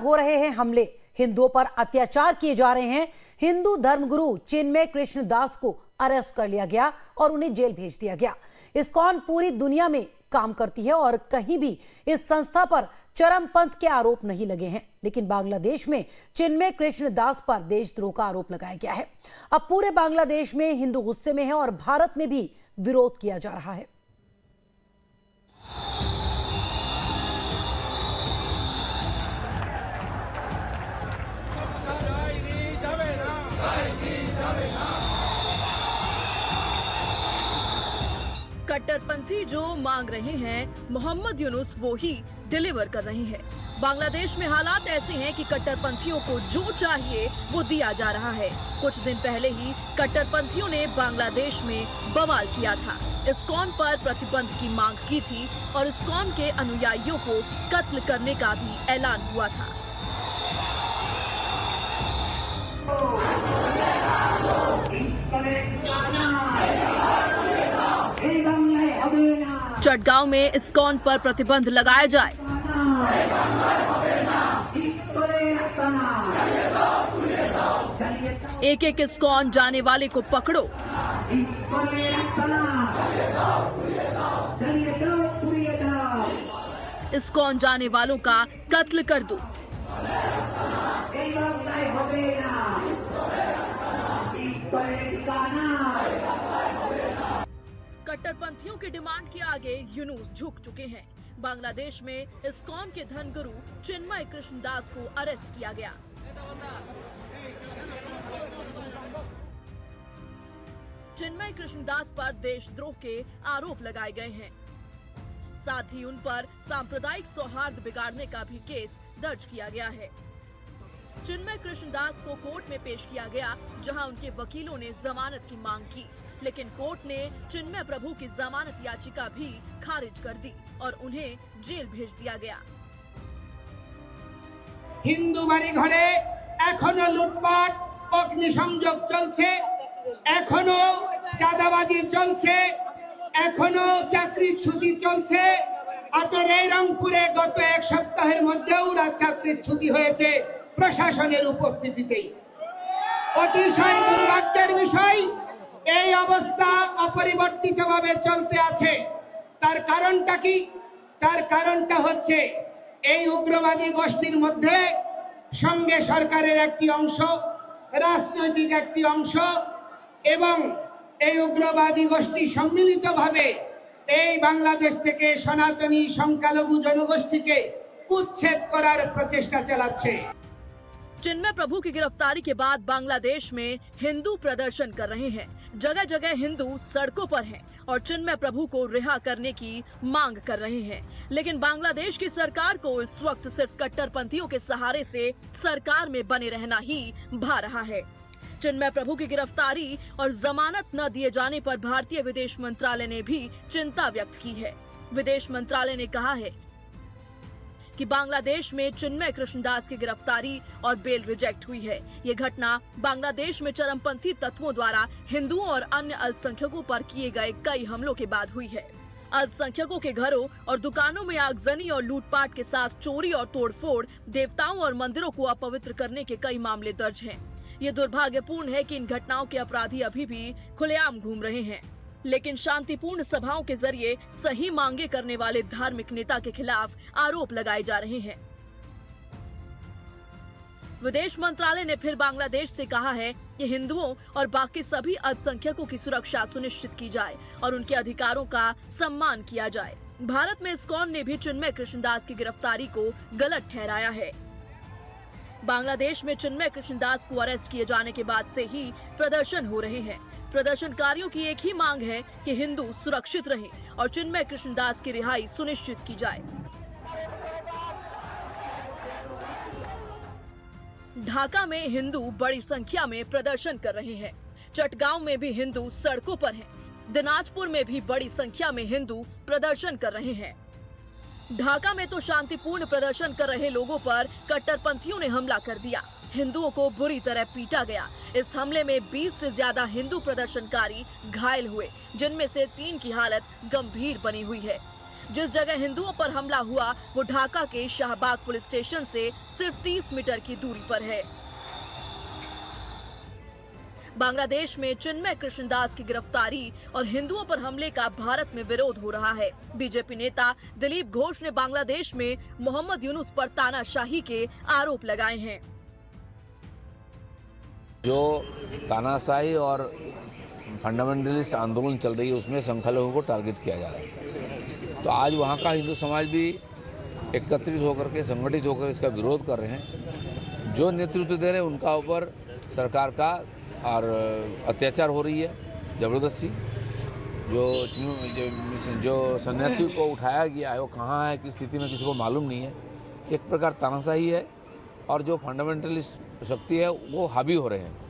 हो रहे हैं हमले, हिंदुओं पर अत्याचार किए जा रहे हैं। हिंदू धर्मगुरु चिन्मय कृष्ण दास को अरेस्ट कर लिया गया और उन्हें जेल भेज दिया गया। इस्कॉन पूरी दुनिया में काम करती है और कहीं भी इस संस्था पर चरमपंथ के आरोप नहीं लगे हैं, लेकिन बांग्लादेश में चिन्मय कृष्ण दास पर देशद्रोह का आरोप लगाया गया है। अब पूरे बांग्लादेश में हिंदू गुस्से में है और भारत में भी विरोध किया जा रहा है। कट्टरपंथी जो मांग रहे हैं मोहम्मद यूनुस वो ही डिलीवर कर रहे हैं। बांग्लादेश में हालात ऐसे हैं कि कट्टरपंथियों को जो चाहिए वो दिया जा रहा है। कुछ दिन पहले ही कट्टरपंथियों ने बांग्लादेश में बवाल किया था, इस्कॉन पर प्रतिबंध की मांग की थी और इस्कॉन के अनुयायियों को कत्ल करने का भी ऐलान हुआ था। चटगांव में इस्कॉन पर प्रतिबंध लगाया जाए। एक एक इस्कॉन जाने वाले को पकड़ो। इस्कॉन जाने वालों का कत्ल कर दो। कट्टरपंथियों की डिमांड के आगे यूनुस झुक चुके हैं। बांग्लादेश में इस्कॉन के धर्मगुरु चिन्मय कृष्ण दास को अरेस्ट किया गया। चिन्मय कृष्ण दास पर देशद्रोह के आरोप लगाए गए हैं। साथ ही उन पर सांप्रदायिक सौहार्द बिगाड़ने का भी केस दर्ज किया गया है। चिन्मय कृष्ण दास को कोर्ट में पेश किया गया, जहां उनके वकीलों ने जमानत की मांग की, लेकिन कोर्ट ने चिन्मय प्रभु की जमानत याचिका भी खारिज कर दी और उन्हें जेल भेज दिया गया। हिंदू बाड़ी घरे एखोनो लुटपाट, अग्निसंयोग चलছে, एखोनो চাঁদাবাজি চলছে, एखोनो চাকরিচ্যুতি চলছে। আপনার এই রংপুরে গত এক সপ্তাহের মধ্যেও চাকরিচ্যুতি হয়েছে প্রশাসনের উপস্থিতিতেই। অতিশয় দুর্ভাগ্যের বিষয়, এই অবস্থা অপরিবর্তিতভাবে চলতে আছে। তার কারণটা কি? তার কারণটা হচ্ছে এই উগ্রবাদী গোষ্ঠীর মধ্যে সঙ্গে সরকারের একটি অংশ, রাজনৈতিক একটি অংশ এবং এই উগ্রবাদী গোষ্ঠী সম্মিলিতভাবে এই বাংলাদেশ থেকে সনাতনী সংখ্যালঘু জনগোষ্ঠীকে উচ্ছেদ করার প্রচেষ্টা চালাচ্ছে। चिन्मय प्रभु की गिरफ्तारी के बाद बांग्लादेश में हिंदू प्रदर्शन कर रहे हैं। जगह जगह हिंदू सड़कों पर हैं और चिन्मय प्रभु को रिहा करने की मांग कर रहे हैं। लेकिन बांग्लादेश की सरकार को इस वक्त सिर्फ कट्टरपंथियों के सहारे से सरकार में बने रहना ही भा रहा है। चिन्मय प्रभु की गिरफ्तारी और जमानत न दिए जाने पर भारतीय विदेश मंत्रालय ने भी चिंता व्यक्त की है। विदेश मंत्रालय ने कहा है कि बांग्लादेश में चिन्मय कृष्णदास की गिरफ्तारी और बेल रिजेक्ट हुई है। ये घटना बांग्लादेश में चरमपंथी तत्वों द्वारा हिंदुओं और अन्य अल्पसंख्यकों पर किए गए कई हमलों के बाद हुई है। अल्पसंख्यकों के घरों और दुकानों में आगजनी और लूटपाट के साथ चोरी और तोड़फोड़, देवताओं और मंदिरों को अपवित्र करने के कई मामले दर्ज हैं। ये दुर्भाग्यपूर्ण है कि इन घटनाओं के अपराधी अभी भी खुलेआम घूम रहे हैं, लेकिन शांतिपूर्ण सभाओं के जरिए सही मांगे करने वाले धार्मिक नेता के खिलाफ आरोप लगाए जा रहे हैं। विदेश मंत्रालय ने फिर बांग्लादेश से कहा है कि हिंदुओं और बाकी सभी अल्पसंख्यकों की सुरक्षा सुनिश्चित की जाए और उनके अधिकारों का सम्मान किया जाए। भारत में इस्कॉन ने भी चिन्मय कृष्णदास की गिरफ्तारी को गलत ठहराया है। बांग्लादेश में चिन्मय कृष्णदास को अरेस्ट किए जाने के बाद से ही प्रदर्शन हो रहे हैं। प्रदर्शनकारियों की एक ही मांग है कि हिंदू सुरक्षित रहें और चिन्मय कृष्णदास की रिहाई सुनिश्चित की जाए। ढाका में हिंदू बड़ी संख्या में प्रदर्शन कर रहे हैं। चटगांव में भी हिंदू सड़कों पर हैं। दिनाजपुर में भी बड़ी संख्या में हिंदू प्रदर्शन कर रहे हैं। ढाका में तो शांतिपूर्ण प्रदर्शन कर रहे लोगों पर कट्टरपंथियों ने हमला कर दिया। हिंदुओं को बुरी तरह पीटा गया। इस हमले में 20 से ज्यादा हिंदू प्रदर्शनकारी घायल हुए, जिनमें से 3 की हालत गंभीर बनी हुई है। जिस जगह हिंदुओं पर हमला हुआ वो ढाका के शाहबाग पुलिस स्टेशन से सिर्फ 30 मीटर की दूरी पर है। बांग्लादेश में चिन्मय कृष्णदास की गिरफ्तारी और हिंदुओं पर हमले का भारत में विरोध हो रहा है। बीजेपी नेता दिलीप घोष ने बांग्लादेश में मोहम्मद यूनुस पर तानाशाही के आरोप लगाए हैं। जो तानाशाही और फंडामेंटलिस्ट आंदोलन चल रही है उसमें संख्यालघुओं को टारगेट किया जा रहा है। तो आज वहाँ का हिंदू समाज भी एकत्रित होकर के संगठित होकर इसका विरोध कर रहे हैं। जो नेतृत्व दे रहे हैं उनका ऊपर सरकार का और अत्याचार हो रही है ज़बरदस्ती। जो सन्यासी को उठाया गया है वो कहाँ है, किस स्थिति में, किसी को मालूम नहीं है। एक प्रकार तानाशाही है और जो फंडामेंटलिस्ट शक्ति है वो हावी हो रहे हैं।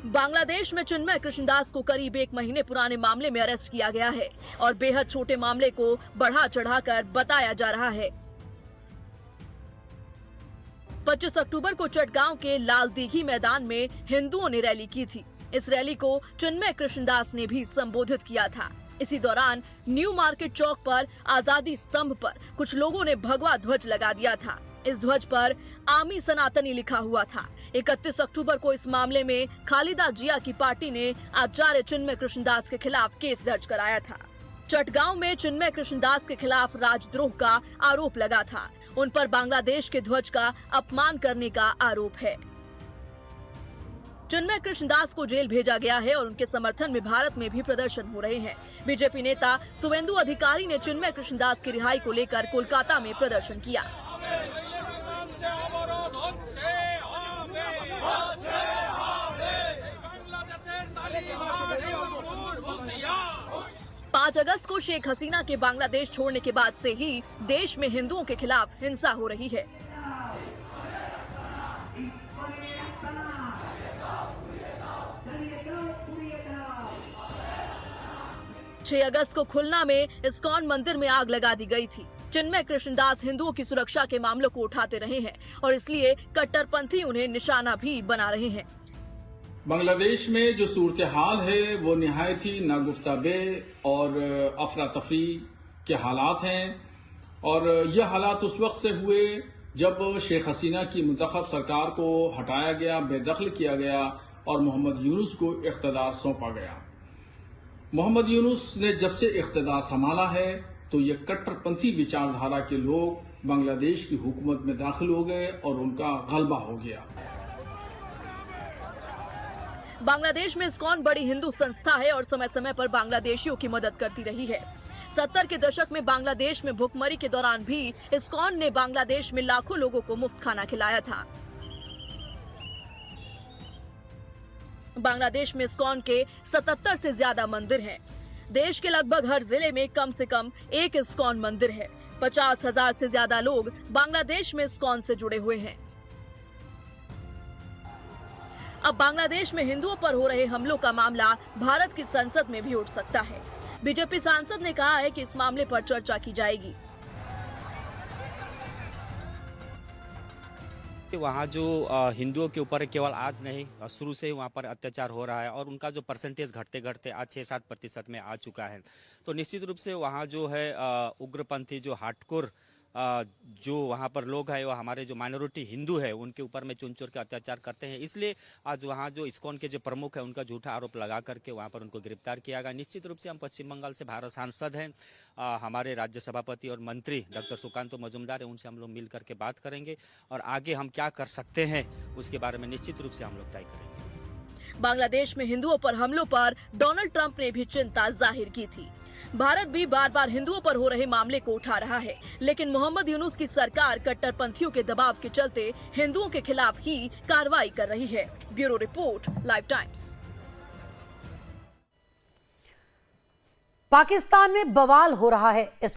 बांग्लादेश में चिन्मय कृष्णदास को करीब 1 महीने पुराने मामले में अरेस्ट किया गया है और बेहद छोटे मामले को बढ़ा चढ़ाकर बताया जा रहा है। 25 अक्टूबर को चटगांव के लाल दीघी मैदान में हिंदुओं ने रैली की थी। इस रैली को चिन्मय कृष्णदास ने भी संबोधित किया था। इसी दौरान न्यू मार्केट चौक पर आजादी स्तंभ पर कुछ लोगों ने भगवा ध्वज लगा दिया था। इस ध्वज पर आमी सनातनी लिखा हुआ था। 31 अक्टूबर को इस मामले में खालिदा जिया की पार्टी ने आचार्य चिन्मय कृष्णदास के खिलाफ केस दर्ज कराया था। चटगांव में चिन्मय कृष्णदास के खिलाफ राजद्रोह का आरोप लगा था। उन पर बांग्लादेश के ध्वज का अपमान करने का आरोप है। चिन्मय कृष्णदास को जेल भेजा गया है और उनके समर्थन में भारत में भी प्रदर्शन हो रहे हैं। बीजेपी नेता शुवेंदु अधिकारी ने चिन्मय कृष्णदास की रिहाई को लेकर कोलकाता में प्रदर्शन किया। 5 अगस्त को शेख हसीना के बांग्लादेश छोड़ने के बाद से ही देश में हिंदुओं के खिलाफ हिंसा हो रही है। छह अगस्त को खुलना में इस्कॉन मंदिर में आग लगा दी गई थी। चिन्मय कृष्णदास हिंदुओं की सुरक्षा के मामलों को उठाते रहे हैं और इसलिए कट्टरपंथी उन्हें निशाना भी बना रहे हैं। बांग्लादेश में जो सूरत हाल है वो निहायत ही नागुफ्ताबे और अफरा तफरी के हालात हैं और यह हालात उस वक्त से हुए जब शेख हसीना की मुंतखब सरकार को हटाया गया, बेदखल किया गया और मोहम्मद यूनुस को इख्तिदार सौंपा गया। मोहम्मद यूनुस ने जब से इख्तिदार संभाला है तो ये कट्टरपंथी विचारधारा के लोग बांग्लादेश की हुकूमत में दाखिल हो गए और उनका गलबा हो गया। बांग्लादेश में इस्कॉन बड़ी हिंदू संस्था है और समय समय पर बांग्लादेशियों की मदद करती रही है। 70 के दशक में बांग्लादेश में भुखमरी के दौरान भी इस्कॉन ने बांग्लादेश में लाखों लोगों को मुफ्त खाना खिलाया था। बांग्लादेश में इस्कॉन के 77 से ज्यादा मंदिर हैं। देश के लगभग हर जिले में कम से कम एक इस्कॉन मंदिर है। 50,000 से ज्यादा लोग बांग्लादेश में इस्कॉन से जुड़े हुए हैं। अब बांग्लादेश में हिंदुओं पर हो रहे हमलों का मामला भारत की संसद में भी उठ सकता है। बीजेपी सांसद ने कहा है कि इस मामले पर चर्चा की जाएगी। वहाँ जो हिंदुओं के ऊपर केवल आज नहीं शुरू से ही वहाँ पर अत्याचार हो रहा है और उनका जो परसेंटेज घटते घटते आज 6-7% में आ चुका है। तो निश्चित रूप से वहाँ जो है उग्रपंथी जो हार्डकोर जो वहाँ पर लोग हैं वो हमारे जो माइनॉरिटी हिंदू है उनके ऊपर में चुन चुन के अत्याचार करते हैं। इसलिए आज वहाँ जो इस्कॉन के जो प्रमुख है उनका झूठा आरोप लगा करके वहाँ पर उनको गिरफ्तार किया गया। निश्चित रूप से हम पश्चिम बंगाल से भारत सांसद हैं, हमारे राज्य सभापति और मंत्री डॉक्टर सुकांतो मजूमदार है, उनसे हम लोग मिल करके बात करेंगे और आगे हम क्या कर सकते हैं उसके बारे में निश्चित रूप से हम लोग तय करेंगे। बांग्लादेश में हिंदुओं पर हमलों पर डोनाल्ड ट्रंप ने भी चिंता जाहिर की थी। भारत भी बार बार हिंदुओं पर हो रहे मामले को उठा रहा है, लेकिन मोहम्मद यूनुस की सरकार कट्टरपंथियों के दबाव के चलते हिंदुओं के खिलाफ ही कार्रवाई कर रही है। Bureau report, live times. Pakistan में बवाल हो रहा है।